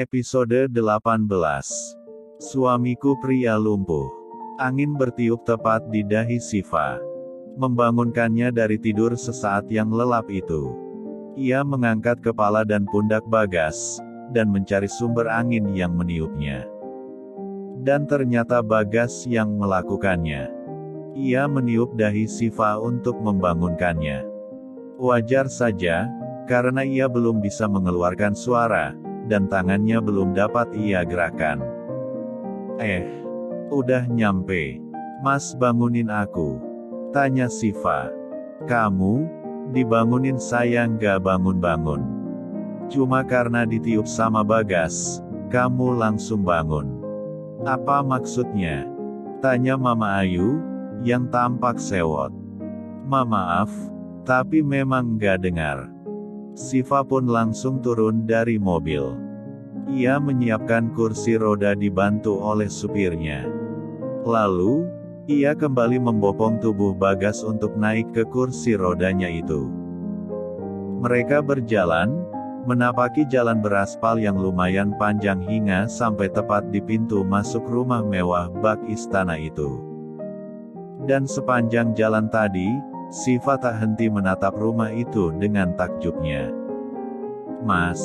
Episode 18. Suamiku pria lumpuh. Angin bertiup tepat di dahi Siva, membangunkannya dari tidur sesaat yang lelap itu. Ia mengangkat kepala dan pundak Bagas, dan mencari sumber angin yang meniupnya. Dan ternyata Bagas yang melakukannya. Ia meniup dahi Siva untuk membangunkannya. Wajar saja, karena ia belum bisa mengeluarkan suara, dan tangannya belum dapat ia gerakan. Udah nyampe. Mas bangunin aku, tanya Siva. Kamu? Dibangunin saya nggak bangun-bangun. Cuma karena ditiup sama Bagas, kamu langsung bangun. Apa maksudnya? Tanya Mama Ayu, yang tampak sewot. Maaf, tapi memang nggak dengar. Siva pun langsung turun dari mobil. Ia menyiapkan kursi roda dibantu oleh supirnya. Lalu, ia kembali membopong tubuh Bagas untuk naik ke kursi rodanya itu. Mereka berjalan, menapaki jalan beraspal yang lumayan panjang hingga sampai tepat di pintu masuk rumah mewah bak istana itu. Dan sepanjang jalan tadi, Siva tak henti menatap rumah itu dengan takjubnya. Mas,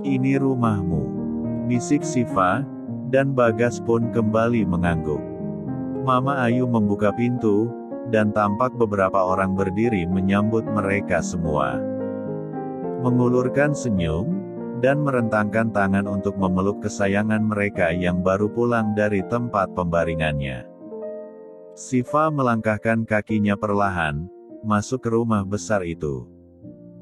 ini rumahmu, bisik Siva, dan Bagas pun kembali mengangguk. Mama Ayu membuka pintu, dan tampak beberapa orang berdiri menyambut mereka semua. Mengulurkan senyum, dan merentangkan tangan untuk memeluk kesayangan mereka yang baru pulang dari tempat pembaringannya. Siva melangkahkan kakinya perlahan, masuk ke rumah besar itu.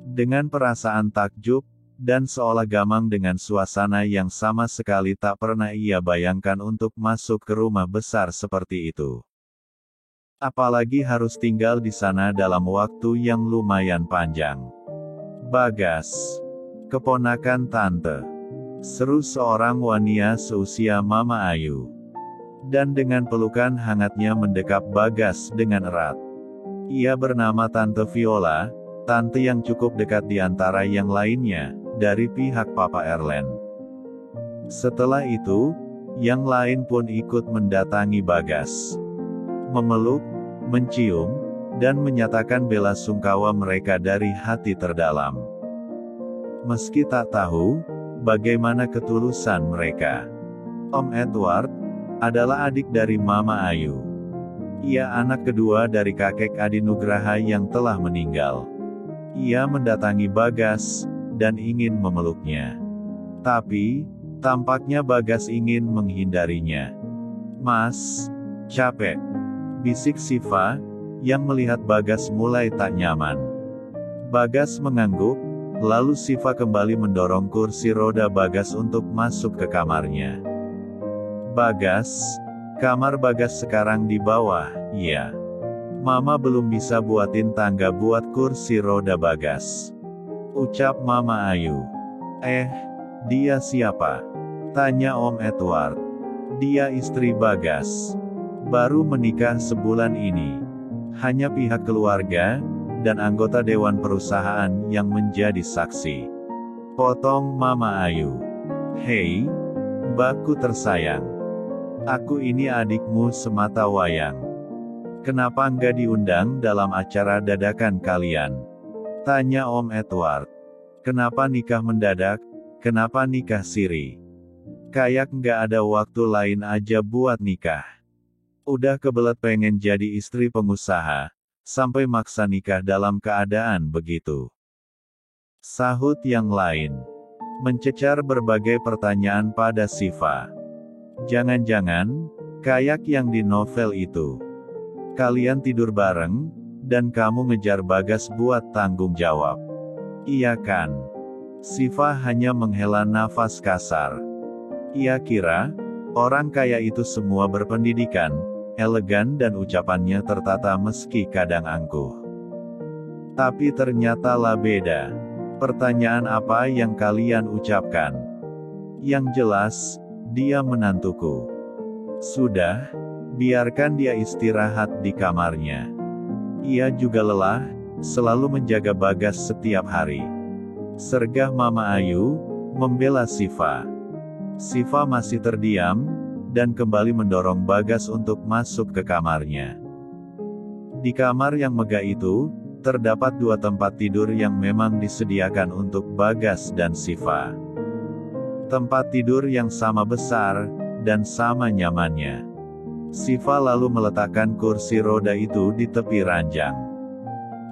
Dengan perasaan takjub, dan seolah gamang dengan suasana yang sama sekali tak pernah ia bayangkan untuk masuk ke rumah besar seperti itu. Apalagi harus tinggal di sana dalam waktu yang lumayan panjang. Bagas, keponakan tante, seru seorang wanita seusia Mama Ayu. Dan dengan pelukan hangatnya mendekap Bagas dengan erat. Ia bernama Tante Viola, tante yang cukup dekat di antara yang lainnya, dari pihak Papa Erlen. Setelah itu, yang lain pun ikut mendatangi Bagas. Memeluk, mencium, dan menyatakan bela sungkawa mereka dari hati terdalam. Meski tak tahu, bagaimana ketulusan mereka. Om Edward adalah adik dari Mama Ayu. Ia anak kedua dari kakek Adi Nugraha yang telah meninggal. Ia mendatangi Bagas, dan ingin memeluknya. Tapi, tampaknya Bagas ingin menghindarinya. Mas, capek, bisik Siva, yang melihat Bagas mulai tak nyaman. Bagas mengangguk, lalu Siva kembali mendorong kursi roda Bagas untuk masuk ke kamarnya. Bagas, kamar Bagas sekarang di bawah, iya. Mama belum bisa buatin tangga buat kursi roda Bagas, ucap Mama Ayu. Dia siapa? Tanya Om Edward. Dia istri Bagas. Baru menikah sebulan ini. Hanya pihak keluarga, dan anggota dewan perusahaan yang menjadi saksi. Potong Mama Ayu. Hei, mbakku tersayang. Aku ini adikmu semata wayang. Kenapa nggak diundang dalam acara dadakan kalian? Tanya Om Edward. Kenapa nikah mendadak? Kenapa nikah siri? Kayak nggak ada waktu lain aja buat nikah. Udah kebelet pengen jadi istri pengusaha, sampai maksa nikah dalam keadaan begitu. Sahut yang lain. Mencecar berbagai pertanyaan pada Siva. Jangan-jangan, kayak yang di novel itu. Kalian tidur bareng, dan kamu ngejar Bagas buat tanggung jawab. Iya kan? Siva hanya menghela nafas kasar. Ia kira, orang kaya itu semua berpendidikan, elegan dan ucapannya tertata meski kadang angkuh. Tapi ternyata lah beda. Pertanyaan apa yang kalian ucapkan? Yang jelas, dia menantuku. Sudah, biarkan dia istirahat di kamarnya. Ia juga lelah, selalu menjaga Bagas setiap hari. Sergah Mama Ayu, membela Siva. Siva masih terdiam, dan kembali mendorong Bagas untuk masuk ke kamarnya. Di kamar yang megah itu, terdapat 2 tempat tidur yang memang disediakan untuk Bagas dan Siva. Tempat tidur yang sama besar, dan sama nyamannya. Siva lalu meletakkan kursi roda itu di tepi ranjang.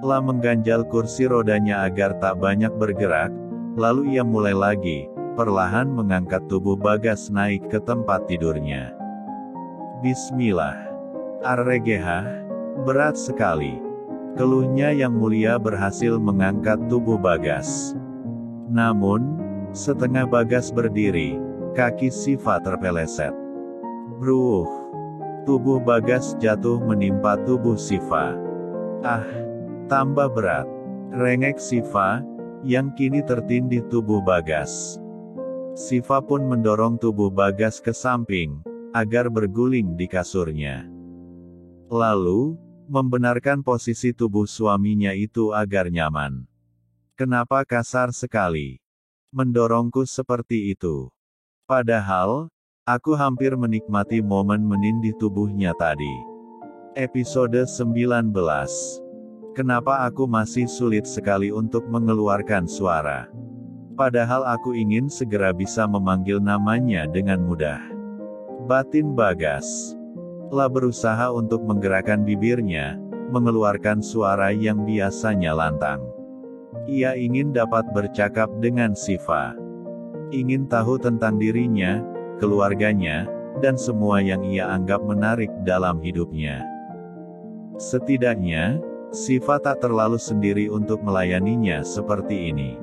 Ia mengganjal kursi rodanya agar tak banyak bergerak, lalu ia mulai lagi, perlahan mengangkat tubuh Bagas naik ke tempat tidurnya. Bismillah. Arregehah, berat sekali. Keluhnya yang mulia berhasil mengangkat tubuh Bagas. Namun, setengah Bagas berdiri, kaki Siva terpeleset. Bruh. Tubuh Bagas jatuh menimpa tubuh Siva. Ah, tambah berat. Rengek Siva, yang kini tertindih tubuh Bagas. Siva pun mendorong tubuh Bagas ke samping, agar berguling di kasurnya. Lalu, membenarkan posisi tubuh suaminya itu agar nyaman. Kenapa kasar sekali? Mendorongku seperti itu. Padahal, aku hampir menikmati momen menindih tubuhnya tadi. Episode 19. Kenapa aku masih sulit sekali untuk mengeluarkan suara? Padahal aku ingin segera bisa memanggil namanya dengan mudah. Batin Bagas. Ia berusaha untuk menggerakkan bibirnya, mengeluarkan suara yang biasanya lantang. Ia ingin dapat bercakap dengan Siva. Ingin tahu tentang dirinya, keluarganya, dan semua yang ia anggap menarik dalam hidupnya. Setidaknya, Siva tak terlalu sendiri untuk melayaninya seperti ini.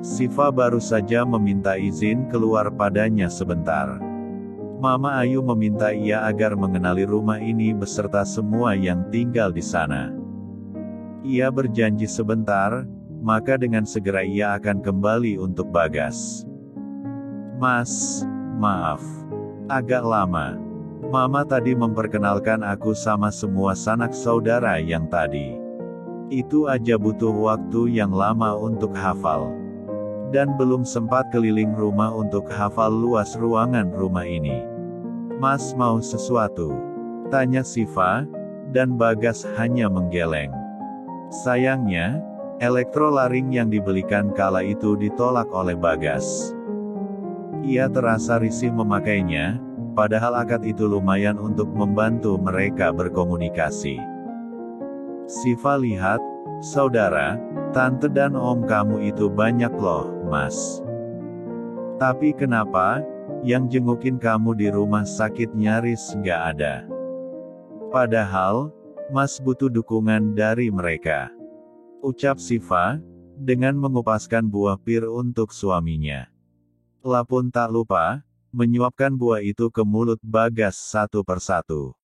Siva baru saja meminta izin keluar padanya sebentar. Mama Ayu meminta ia agar mengenali rumah ini beserta semua yang tinggal di sana. Ia berjanji sebentar, maka dengan segera ia akan kembali untuk Bagas. Mas, maaf. Agak lama. Mama tadi memperkenalkan aku sama semua sanak saudara yang tadi. Itu aja butuh waktu yang lama untuk hafal. Dan belum sempat keliling rumah untuk hafal luas ruangan rumah ini. Mas mau sesuatu? Tanya Siva, dan Bagas hanya menggeleng. Sayangnya, elektrolaring yang dibelikan kala itu ditolak oleh Bagas. Ia terasa risih memakainya, padahal akad itu lumayan untuk membantu mereka berkomunikasi. Siva lihat, saudara, tante dan om kamu itu banyak loh, Mas. Tapi kenapa, yang jengukin kamu di rumah sakit nyaris nggak ada? Padahal, Mas butuh dukungan dari mereka. Ucap Siva, dengan mengupaskan buah pir untuk suaminya. Ia pun tak lupa, menyuapkan buah itu ke mulut Bagas satu persatu.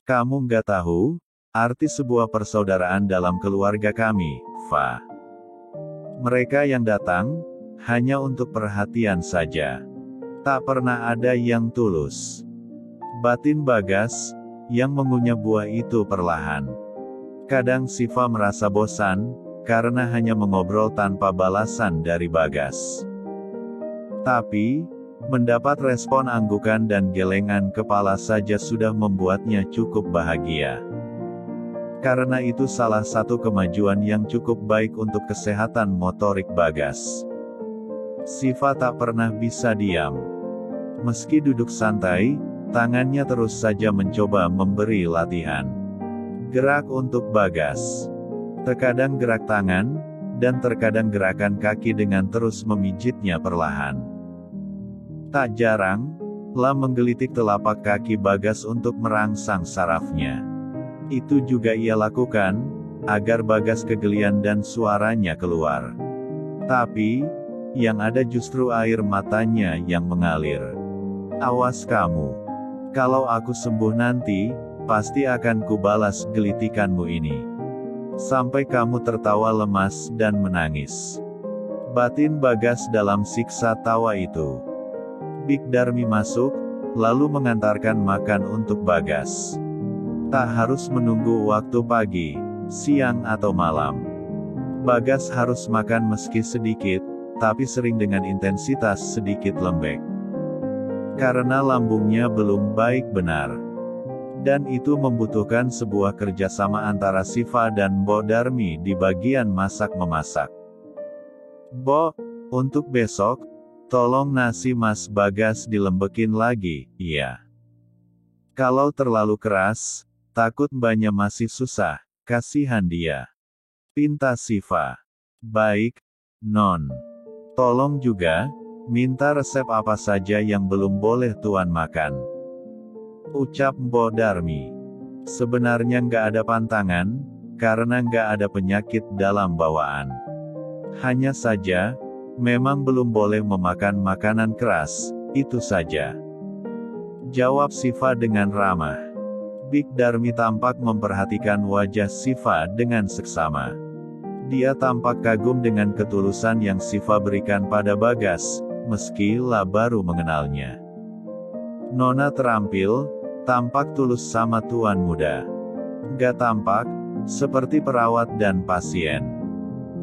Kamu nggak tahu, arti sebuah persaudaraan dalam keluarga kami, Fa. Mereka yang datang, hanya untuk perhatian saja. Tak pernah ada yang tulus. Batin Bagas, yang mengunyah buah itu perlahan. Kadang Siva merasa bosan, karena hanya mengobrol tanpa balasan dari Bagas. Tapi, mendapat respon anggukan dan gelengan kepala saja sudah membuatnya cukup bahagia. Karena itu salah satu kemajuan yang cukup baik untuk kesehatan motorik Bagas. Siva tak pernah bisa diam. Meski duduk santai, tangannya terus saja mencoba memberi latihan. Gerak untuk Bagas. Terkadang gerak tangan, dan terkadang gerakan kaki dengan terus memijitnya perlahan. Tak jarang, ia menggelitik telapak kaki Bagas untuk merangsang sarafnya. Itu juga ia lakukan, agar Bagas kegelian dan suaranya keluar. Tapi, yang ada justru air matanya yang mengalir. Awas kamu. Kalau aku sembuh nanti, pasti akan kubalas gelitikanmu ini. Sampai kamu tertawa lemas dan menangis. Batin Bagas dalam siksa tawa itu. Big Darmi masuk, lalu mengantarkan makan untuk Bagas. Tak harus menunggu waktu pagi, siang atau malam. Bagas harus makan meski sedikit, tapi sering dengan intensitas sedikit lembek. Karena lambungnya belum baik benar. Dan itu membutuhkan sebuah kerjasama antara Siva dan Mbok Darmi di bagian masak-memasak. "Mbok, untuk besok, tolong nasi Mas Bagas dilembekin lagi, iya. Kalau terlalu keras, takut mbaknya masih susah, kasihan dia," pinta Siva. "Baik, Non. Tolong juga, minta resep apa saja yang belum boleh Tuan makan," ucap Mbok Darmi. Sebenarnya nggak ada pantangan, karena nggak ada penyakit dalam bawaan. Hanya saja, memang belum boleh memakan makanan keras, itu saja, jawab Siva dengan ramah. Big Darmi tampak memperhatikan wajah Siva dengan seksama. Dia tampak kagum dengan ketulusan yang Siva berikan pada Bagas, meski lah baru mengenalnya. Nona terampil, tampak tulus sama tuan muda. Gak tampak, seperti perawat dan pasien.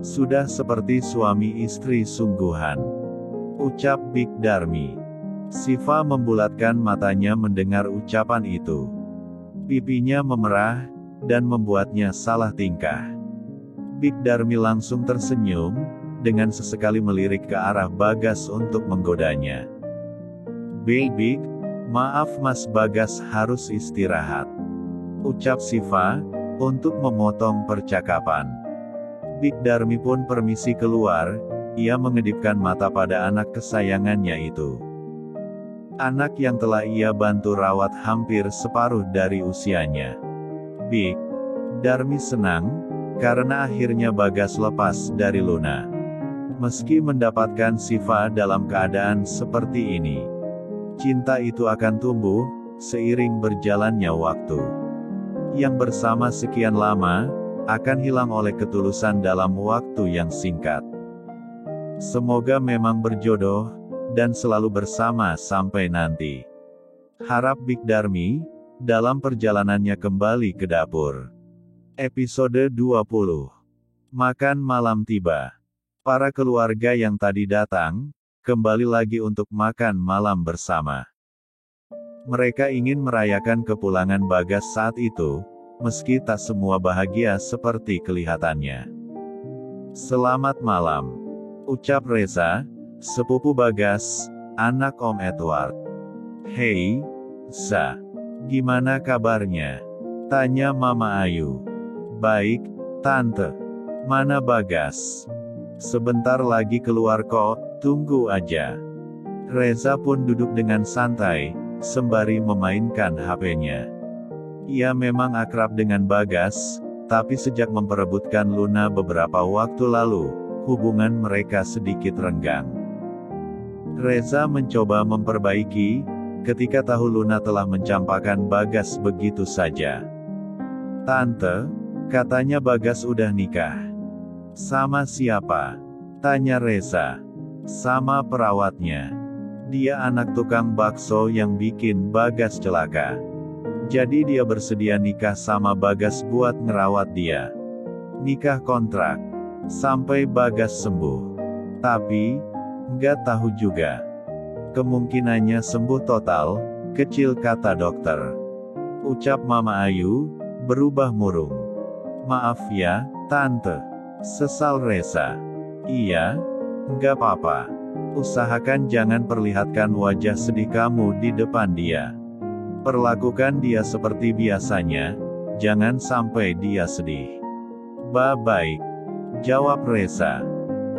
Sudah seperti suami istri sungguhan, ucap Big Darmi. Siva membulatkan matanya mendengar ucapan itu. Pipinya memerah, dan membuatnya salah tingkah. Big Darmi langsung tersenyum, dengan sesekali melirik ke arah Bagas untuk menggodanya. "Big, maaf Mas Bagas harus istirahat," ucap Siva, untuk memotong percakapan. Big Darmi pun permisi keluar, ia mengedipkan mata pada anak kesayangannya itu. Anak yang telah ia bantu rawat hampir separuh dari usianya. Big Darmi senang, karena akhirnya Bagas lepas dari Luna. Meski mendapatkan Siva dalam keadaan seperti ini, cinta itu akan tumbuh, seiring berjalannya waktu. Yang bersama sekian lama, akan hilang oleh ketulusan dalam waktu yang singkat. Semoga memang berjodoh, dan selalu bersama sampai nanti, harap Big Darmi, dalam perjalanannya kembali ke dapur. Episode 20. Makan malam tiba. Para keluarga yang tadi datang, kembali lagi untuk makan malam bersama. Mereka ingin merayakan kepulangan Bagas saat itu, meski tak semua bahagia seperti kelihatannya. "Selamat malam," ucap Reza, sepupu Bagas, anak Om Edward. "Hei, Za. Gimana kabarnya?" tanya Mama Ayu. "Baik, Tante. Mana Bagas?" "Sebentar lagi keluar kok, tunggu aja." Reza pun duduk dengan santai, sembari memainkan HP-nya. Ia memang akrab dengan Bagas, tapi sejak memperebutkan Luna beberapa waktu lalu, hubungan mereka sedikit renggang. Reza mencoba memperbaiki, ketika tahu Luna telah mencampakkan Bagas begitu saja. "Tante, katanya Bagas udah nikah." "Sama siapa?" tanya Reza. "Sama perawatnya. Dia anak tukang bakso yang bikin Bagas celaka. Jadi dia bersedia nikah sama Bagas buat ngerawat dia. Nikah kontrak. Sampai Bagas sembuh. Tapi, nggak tahu juga. Kemungkinannya sembuh total, kecil," kata dokter. Ucap Mama Ayu, berubah murung. "Maaf ya, Tante," sesal Reza. "Iya, nggak apa-apa. Usahakan jangan perlihatkan wajah sedih kamu di depan dia. Perlakukan dia seperti biasanya, jangan sampai dia sedih." "Baik," jawab Reza.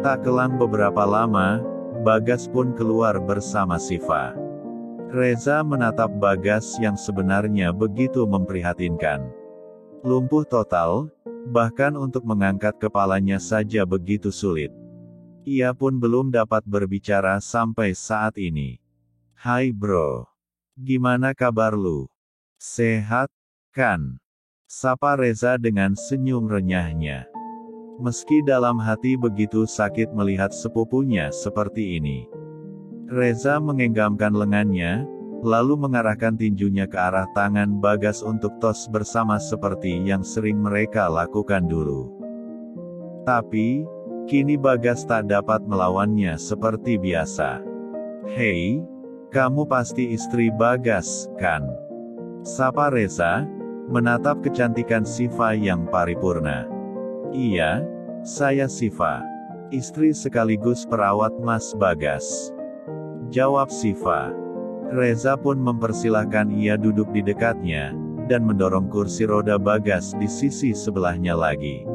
Tak kelang beberapa lama, Bagas pun keluar bersama Siva. Reza menatap Bagas yang sebenarnya begitu memprihatinkan. Lumpuh total, bahkan untuk mengangkat kepalanya saja begitu sulit. Ia pun belum dapat berbicara sampai saat ini. "Hai bro. Gimana kabar lu? Sehat, kan?" sapa Reza dengan senyum renyahnya. Meski dalam hati begitu sakit melihat sepupunya seperti ini. Reza menggenggamkan lengannya, lalu mengarahkan tinjunya ke arah tangan Bagas untuk tos bersama seperti yang sering mereka lakukan dulu. Tapi, kini Bagas tak dapat melawannya seperti biasa. "Hei, Kamu pasti istri Bagas, kan? Sapa Reza, menatap kecantikan Siva yang paripurna. Iya, saya Siva. Istri sekaligus perawat Mas Bagas. Jawab Siva. Reza pun mempersilahkan ia duduk di dekatnya, dan mendorong kursi roda Bagas di sisi sebelahnya lagi.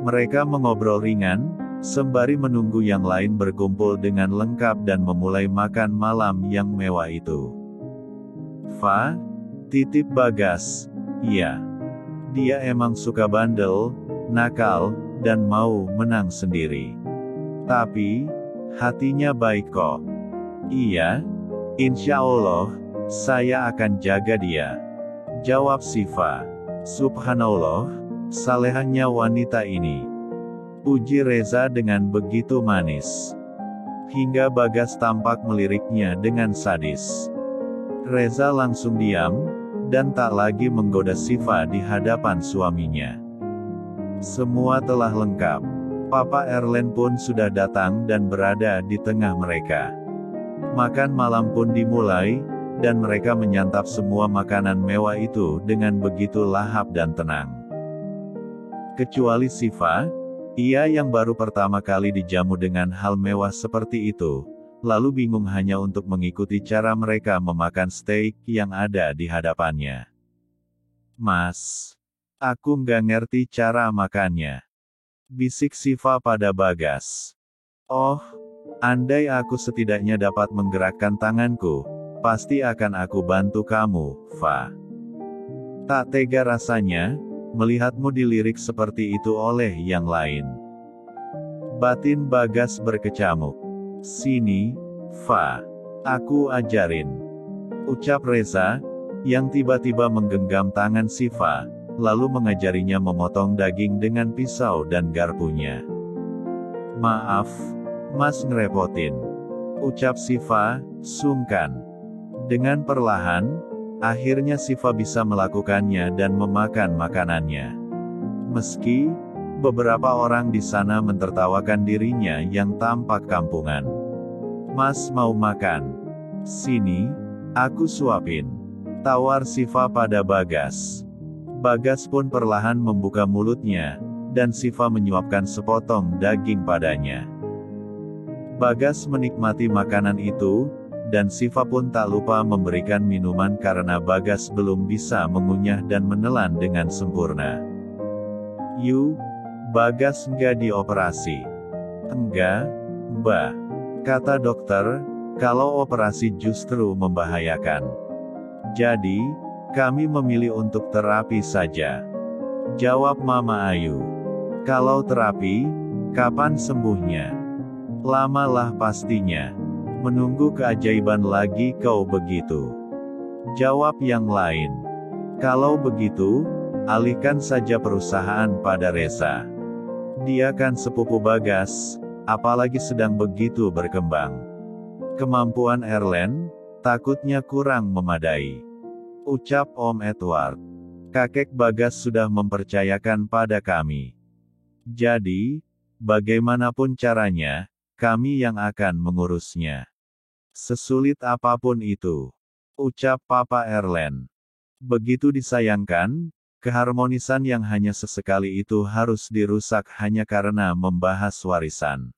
Mereka mengobrol ringan, sembari menunggu yang lain berkumpul dengan lengkap dan memulai makan malam yang mewah itu. "Fa, titip Bagas." "Iya. Dia emang suka bandel, nakal, dan mau menang sendiri. Tapi, hatinya baik kok." "Iya, insya Allah, saya akan jaga dia." Jawab Siva. "Subhanallah, salehahnya wanita ini," puji Reza dengan begitu manis. Hingga Bagas tampak meliriknya dengan sadis. Reza langsung diam, dan tak lagi menggoda Siva di hadapan suaminya. Semua telah lengkap. Papa Erlen pun sudah datang dan berada di tengah mereka. Makan malam pun dimulai, dan mereka menyantap semua makanan mewah itu dengan begitu lahap dan tenang. Kecuali Siva, ia yang baru pertama kali dijamu dengan hal mewah seperti itu, lalu bingung hanya untuk mengikuti cara mereka memakan steak yang ada di hadapannya. "Mas, aku nggak ngerti cara makannya," bisik Siva pada Bagas. "Oh, andai aku setidaknya dapat menggerakkan tanganku, pasti akan aku bantu kamu, Fa." Tak tega rasanya, melihatmu dilirik seperti itu oleh yang lain. Batin Bagas berkecamuk. "Sini, Fa. Aku ajarin," ucap Reza, yang tiba-tiba menggenggam tangan Siva, lalu mengajarinya memotong daging dengan pisau dan garpunya. "Maaf, Mas ngerepotin," ucap Siva, sungkan. Dengan perlahan, akhirnya Siva bisa melakukannya dan memakan makanannya. Meski beberapa orang di sana mentertawakan dirinya yang tampak kampungan. "Mas mau makan? Sini, aku suapin," tawar Siva pada Bagas. Bagas pun perlahan membuka mulutnya, dan Siva menyuapkan sepotong daging padanya. Bagas menikmati makanan itu, dan Siva pun tak lupa memberikan minuman karena Bagas belum bisa mengunyah dan menelan dengan sempurna. "Yu, Bagas nggak dioperasi?" "Enggak, Mbak. Kata dokter, kalau operasi justru membahayakan. Jadi, kami memilih untuk terapi saja," jawab Mama Ayu. "Kalau terapi, kapan sembuhnya?" "Lamalah pastinya. Menunggu keajaiban lagi kau begitu," jawab yang lain. "Kalau begitu, alihkan saja perusahaan pada Reza. Dia kan sepupu Bagas, apalagi sedang begitu berkembang. Kemampuan Erlen, takutnya kurang memadai," ucap Om Edward. "Kakek Bagas sudah mempercayakan pada kami. Jadi, bagaimanapun caranya, kami yang akan mengurusnya. Sesulit apapun itu," ucap Papa Erlen. Begitu disayangkan, keharmonisan yang hanya sesekali itu harus dirusak hanya karena membahas warisan.